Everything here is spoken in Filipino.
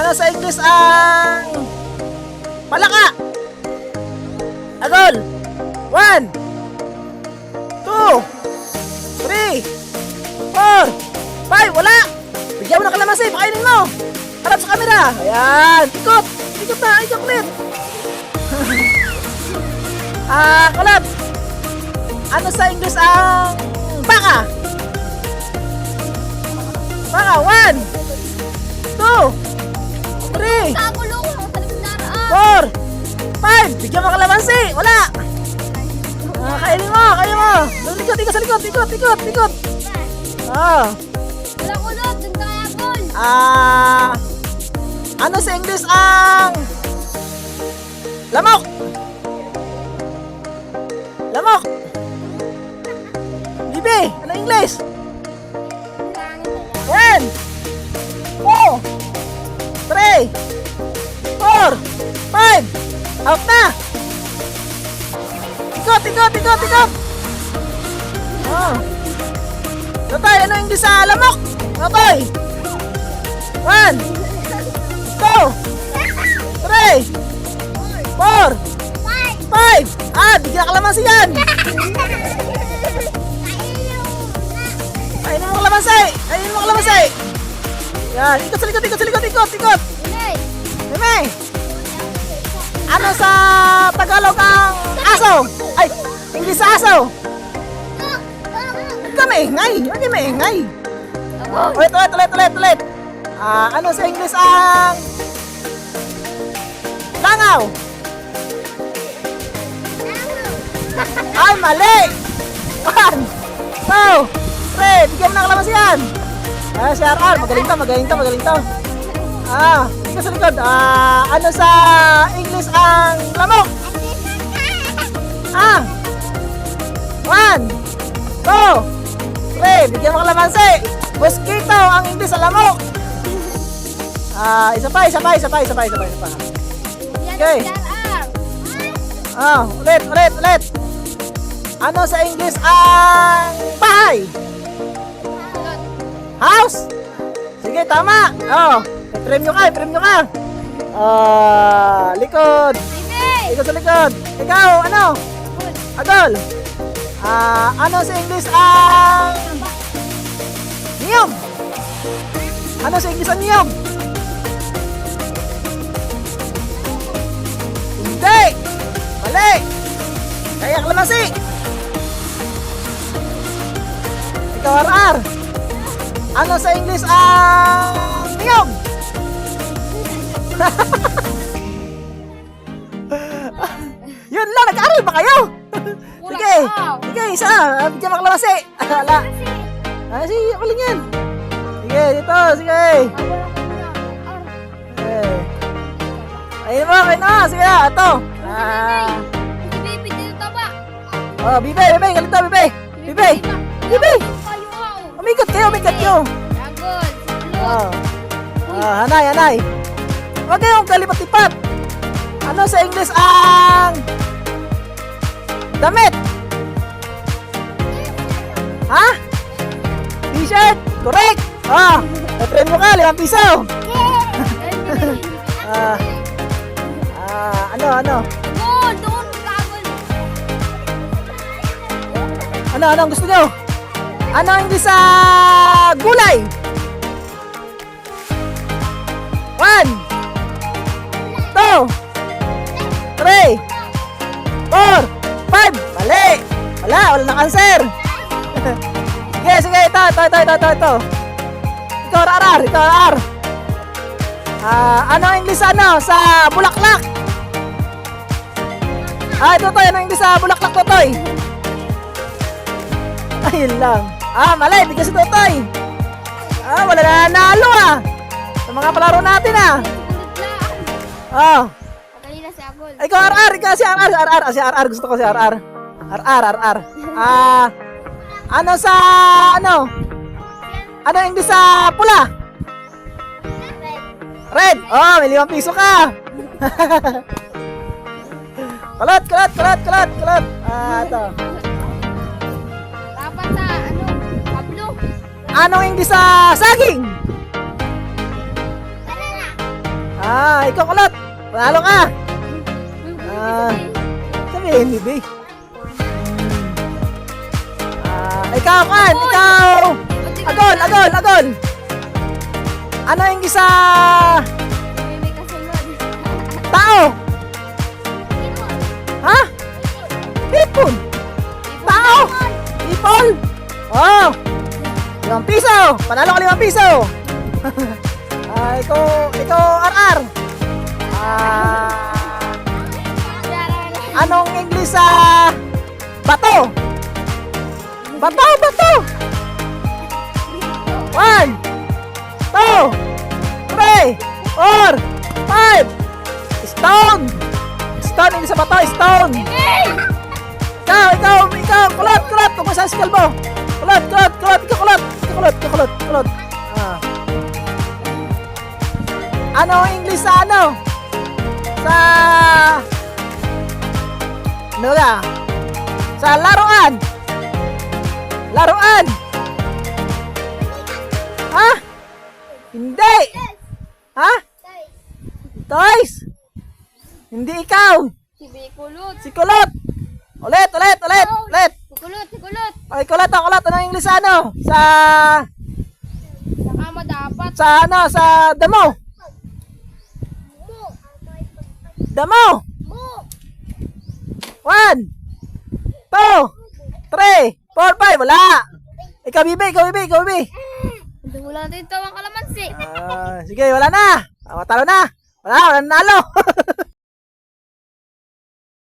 Ano sa English ang palaka? Agol. 1, 2, 3, 4, 5. Wala. Bigyan mo ng kalamansi. Pakainin mo. Harap sa camera. Ayan. Ikot. Ikot na. Ikot ulit. Kulot. Ano sa English ang baka? Baka. 1, 2, 3, 4, 5. Bigyan mo kalamansi. Wala. Kainin mo. Kainin mo. Ikot. Ikot sa likod. Ikot. Ikot. Ikot. Wala kulot, dun ka kaya bol. Ano sa English ang lamok? Lamok. Bibi, ano English? 1, 2, 3, 4, 5. Out na. Ikot, ikot, ikot, ikot. Totoy, ano English sa lamok? Totoy. 1, 2, 3, 4, 5. Bigyan ka kalamansi yan. Kainin mo kalamansi. Kainin mo kalamansi. Yan, ikot sa likod, ikot sa likod, ikot, ikot. Meme. Ano sa Tagalog ang aso? Ay, English sa aso. Huwag ka maingay. Huwag ka maingay. Ulit. Ano sa English ang langaw? Ay, mali! 1, 2, 3. Bigyan mo ng kalamansi yan. Si RR. Magaling to. Ikaw sa likod. Ano sa English ang lamok? 1, 2, 3. Bigyan mo kalamansi. Mosquito ang English sa lamok. Isa pa. Okay. Ulit. Ano sa English ang bahay? House? Sige, tama. I-premyo ka. Likod. Ikot sa likod. Ikaw, ano? Agol. Ano sa English ang niyog? Ano sa English ang niyog? Hindi. Mali. Kaya kalamansi. Ikaw, RR. Ano sa English ang niyog? Yun lang, nag-aaral ba kayo? Sige, isa. Bigyan mo kalamansi. Wala. Sige, uling yan. Sige, dito, sige. Ayun mo, sige na, ito. Bibe, galito, Bibe. Umikot kayo. Hanay. Huwag kayong kalipat-lipat. Ano sa English ang damit? T-shirt? Correct. Na-train mo ka, 5 piso. Ano? Ano ang gusto nyo? Ano ang English sa gulay? 1, 2, 3, 4, 5. Mali. Wala na cancer. Sige, ito. Ikaw, RR. Ano ang English sa bulaklak? Totoy, ano ang English sa bulaklak, Totoy? Ayun lang. Mali, bigyan si Totoy. Wala na nanalo sa mga palaro natin Kanina si Agol. Ikaw, RR. Si RR. Gusto ko si RR. RR. Ano sa ano? Ano ang English sa pula? Red. May 5 piso ka. Kalat. Ito. Dapat sa Anong English sa saging? Banana. Ikaw kulot. Panalo ka. Sabihin, Bibi. Ikaw kan, ikaw. Agol. Ano yung isa? May kasunod. Tao. Ha? Hipon. Tao. Hipon. Oh. 5 piso. Panalo ka 5 piso. Ikaw, RR. Anong English sa bato? Bato. 1, 2, 3, 4, 5. Stone. Stone, English sa bato, stone. Ikaw, kulot. Kung sa skill mo. Kulot. Ikaw kulot. Ano ang English sa ano? Sa... Ano ka? Sa laruan. Ha? Hindi. Ha? Toys. Hindi ikaw. Si Bikulot. Si kulot. Ulit. Kulot. Ay, kulot. Ano ang English sa ano? Sa... Sa kama dapat. Sa ano? Sa damo. Damo. 1, 2, 3, 4, 5. Wala. Ikaw, Bibi. Wala natin tawang kalamansi. Sige, wala na. Talo na. Wala nanalo.